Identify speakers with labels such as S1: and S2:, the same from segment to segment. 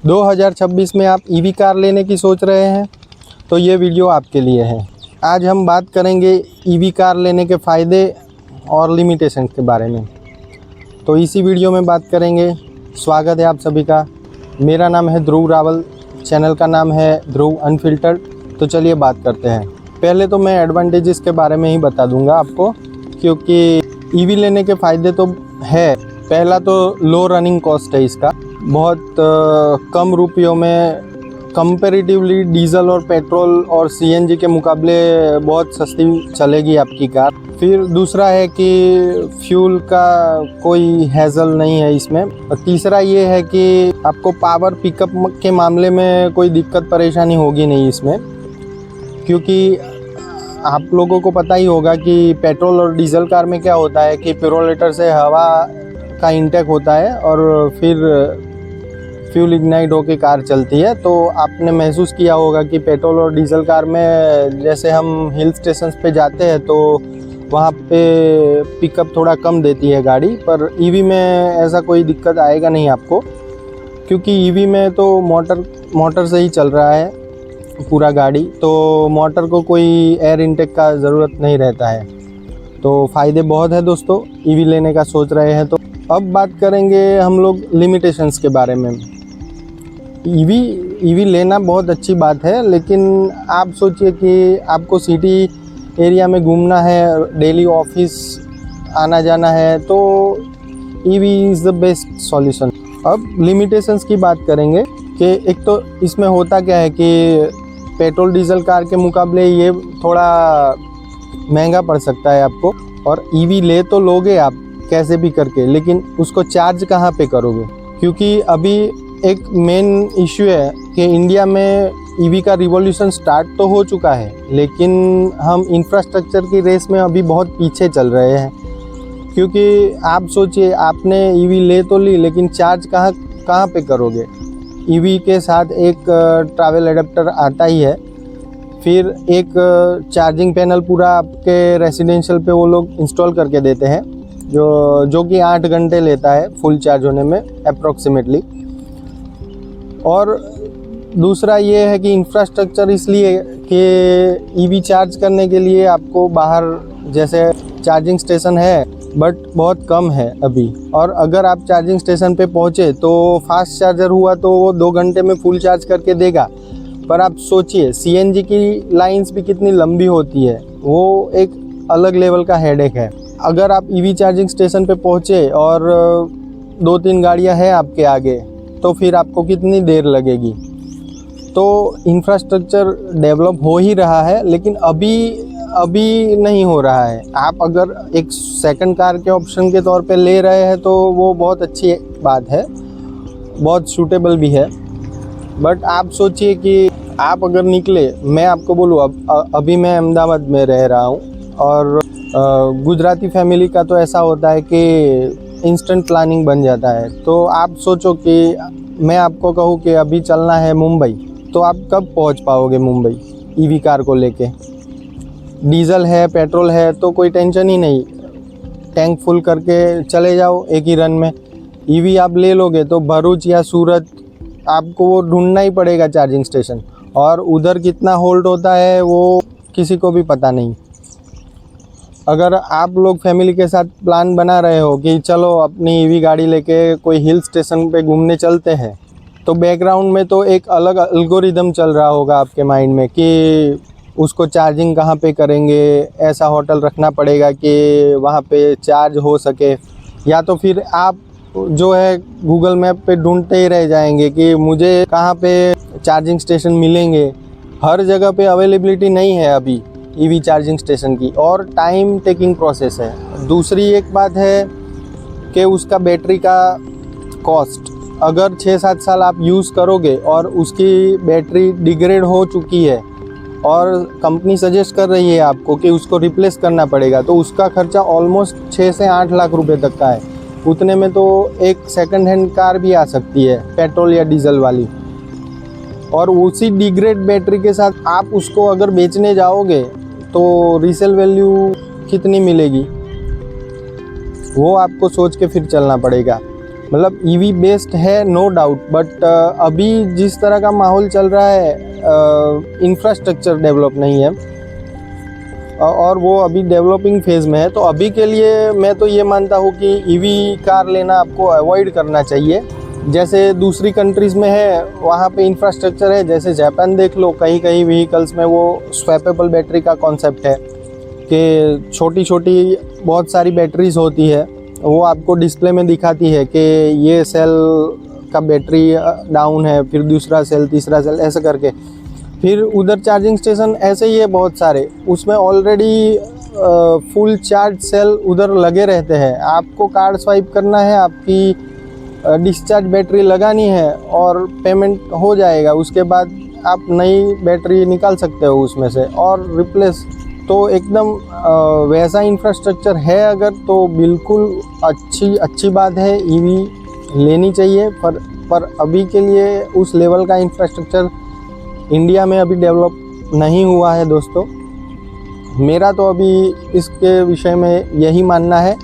S1: 2026 में आप EV car लेने की सोच रहे हैं तो ये वीडियो आपके लिए है। आज हम बात करेंगे ईवी कार लेने के फ़ायदे और लिमिटेशन के बारे में, तो इसी वीडियो में बात करेंगे। स्वागत है आप सभी का। मेरा नाम है ध्रुव रावल, चैनल का नाम है ध्रुव अनफिल्टर्ड। तो चलिए बात करते हैं। पहले तो मैं एडवांटेजेस के बारे में ही बता दूंगा आपको, क्योंकि ईवी लेने के फ़ायदे तो है। पहला तो लो रनिंग कॉस्ट है इसका, बहुत कम रुपयों में कंपैरेटिवली डीजल और पेट्रोल और सीएनजी के मुकाबले बहुत सस्ती चलेगी आपकी कार। फिर दूसरा है कि फ्यूल का कोई हैज़ल नहीं है इसमें। और तीसरा ये है कि आपको पावर पिकअप के मामले में कोई दिक्कत परेशानी होगी नहीं इसमें, क्योंकि आप लोगों को पता ही होगा कि पेट्रोल और डीजल कार में क्या होता है कि पिरोलेटर से हवा का इंटेक होता है और फिर फ्यूल इग्नाइट होकर कार चलती है। तो आपने महसूस किया होगा कि पेट्रोल और डीजल कार में जैसे हम हिल स्टेशंस पे जाते हैं तो वहाँ पे पिकअप थोड़ा कम देती है गाड़ी, पर ईवी में ऐसा कोई दिक्कत आएगा नहीं आपको, क्योंकि ईवी में तो मोटर से ही चल रहा है पूरा गाड़ी, तो मोटर को कोई एयर इनटेक का ज़रूरत नहीं रहता है। तो फ़ायदे बहुत है दोस्तों ईवी लेने का सोच रहे हैं तो। अब बात करेंगे हम लोग लिमिटेशंस के बारे में। ईवी लेना बहुत अच्छी बात है, लेकिन आप सोचिए कि आपको सिटी एरिया में घूमना है, डेली ऑफिस आना जाना है, तो EV is the best solution. अब लिमिटेशंस की बात करेंगे कि एक तो इसमें होता क्या है कि पेट्रोल डीजल कार के मुकाबले ये थोड़ा महंगा पड़ सकता है आपको, और ईवी ले तो लोगे आप कैसे भी करके, लेकिन उसको चार्ज कहाँ पे करोगे? क्योंकि अभी एक मेन इश्यू है कि इंडिया में ईवी का रिवॉल्यूशन स्टार्ट तो हो चुका है, लेकिन हम इंफ्रास्ट्रक्चर की रेस में अभी बहुत पीछे चल रहे हैं। क्योंकि आप सोचिए, आपने ईवी ले तो ली, लेकिन चार्ज कहाँ पे करोगे? ईवी के साथ एक ट्रैवल एडेप्टर आता ही है, फिर एक चार्जिंग पैनल पूरा आपके रेसिडेंशियल पे वो लोग इंस्टॉल करके देते हैं, जो कि 8 घंटे लेता है फुल चार्ज होने में अप्रॉक्सीमेटली। और दूसरा ये है कि इंफ्रास्ट्रक्चर इसलिए कि ईवी चार्ज करने के लिए आपको बाहर जैसे चार्जिंग स्टेशन है बट बहुत कम है अभी, और अगर आप चार्जिंग स्टेशन पे पहुँचे तो फास्ट चार्जर हुआ तो वो 2 घंटे में फुल चार्ज करके देगा। पर आप सोचिए सीएनजी की लाइंस भी कितनी लंबी होती है, वो एक अलग लेवल का हेडेक है। अगर आप ईवी चार्जिंग स्टेशन पे पहुँचे और 2-3 गाड़ियाँ हैं आपके आगे, तो फिर आपको कितनी देर लगेगी? तो इंफ्रास्ट्रक्चर डेवलप हो ही रहा है, लेकिन अभी नहीं हो रहा है। आप अगर एक सेकंड कार के ऑप्शन के तौर पे ले रहे हैं तो वो बहुत अच्छी बात है, बहुत सूटेबल भी है। बट आप सोचिए कि आप अगर निकले, मैं आपको बोलूँ, अभी मैं अहमदाबाद में रह रहा हूँ, और गुजराती फैमिली का तो ऐसा होता है कि इंस्टेंट प्लानिंग बन जाता है। तो आप सोचो कि मैं आपको कहूँ कि अभी चलना है मुंबई, तो आप कब पहुँच पाओगे मुंबई ईवी कार को लेके? डीजल है, पेट्रोल है तो कोई टेंशन ही नहीं, टैंक फुल करके चले जाओ एक ही रन में। ईवी आप ले लोगे तो भरूच या सूरत आपको वो ढूंढना ही पड़ेगा चार्जिंग स्टेशन, और उधर कितना होल्ड होता है वो किसी को भी पता नहीं। अगर आप लोग फैमिली के साथ प्लान बना रहे हो कि चलो अपनी ईवी गाड़ी लेके कोई हिल स्टेशन पे घूमने चलते हैं, तो बैकग्राउंड में तो एक अलग एल्गोरिदम चल रहा होगा आपके माइंड में कि उसको चार्जिंग कहाँ पे करेंगे, ऐसा होटल रखना पड़ेगा कि वहाँ पे चार्ज हो सके, या तो फिर आप जो है गूगल मैप पे ढूंढते ही रह जाएंगे कि मुझे कहाँ पे चार्जिंग स्टेशन मिलेंगे। हर जगह पे अवेलेबिलिटी नहीं है अभी ईवी चार्जिंग स्टेशन की, और टाइम टेकिंग प्रोसेस है। दूसरी एक बात है कि उसका बैटरी का कॉस्ट, अगर 6-7 साल आप यूज़ करोगे और उसकी बैटरी डिग्रेड हो चुकी है और कंपनी सजेस्ट कर रही है आपको कि उसको रिप्लेस करना पड़ेगा, तो उसका खर्चा ऑलमोस्ट 6 से 8 लाख रुपए तक का है। उतने में तो एक सेकंड हैंड कार भी आ सकती है, पेट्रोल या डीजल वाली, और उसी डिग्रेड बैटरी के साथ आप उसको अगर बेचने जाओगे तो रीसेल वैल्यू कितनी मिलेगी, वो आपको सोच के फिर चलना पड़ेगा। मतलब ईवी बेस्ड है नो डाउट, बट अभी जिस तरह का माहौल चल रहा है, इंफ्रास्ट्रक्चर डेवलप नहीं है और वो अभी डेवलपिंग फेज़ में है। तो अभी के लिए मैं तो ये मानता हूँ कि ईवी कार लेना आपको अवॉइड करना चाहिए। जैसे दूसरी कंट्रीज़ में है वहाँ पे इंफ्रास्ट्रक्चर है, जैसे जापान देख लो, कहीं कहीं व्हीकल्स में वो स्वैपेबल बैटरी का कॉन्सेप्ट है कि छोटी छोटी बहुत सारी बैटरीज होती है, वो आपको डिस्प्ले में दिखाती है कि ये सेल का बैटरी डाउन है, फिर दूसरा सेल, तीसरा सेल, ऐसे करके। फिर उधर चार्जिंग स्टेशन ऐसे ही है बहुत सारे, उसमें ऑलरेडी फुल चार्ज सेल उधर लगे रहते हैं। आपको कार्ड स्वाइप करना है, आपकी डिस्चार्ज बैटरी लगानी है और पेमेंट हो जाएगा। उसके बाद आप नई बैटरी निकाल सकते हो उसमें से और रिप्लेस। तो एकदम वैसा इंफ्रास्ट्रक्चर है अगर, तो बिल्कुल अच्छी बात है, ईवी लेनी चाहिए। पर अभी के लिए उस लेवल का इंफ्रास्ट्रक्चर इंडिया में अभी डेवलप नहीं हुआ है दोस्तों। मेरा तो अभी इसके विषय में यही मानना है।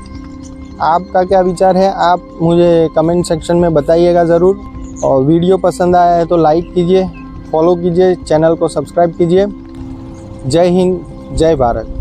S1: आपका क्या विचार है, आप मुझे कमेंट सेक्शन में बताइएगा ज़रूर। और वीडियो पसंद आया है तो लाइक कीजिए, फॉलो कीजिए, चैनल को सब्सक्राइब कीजिए। जय हिंद, जय भारत।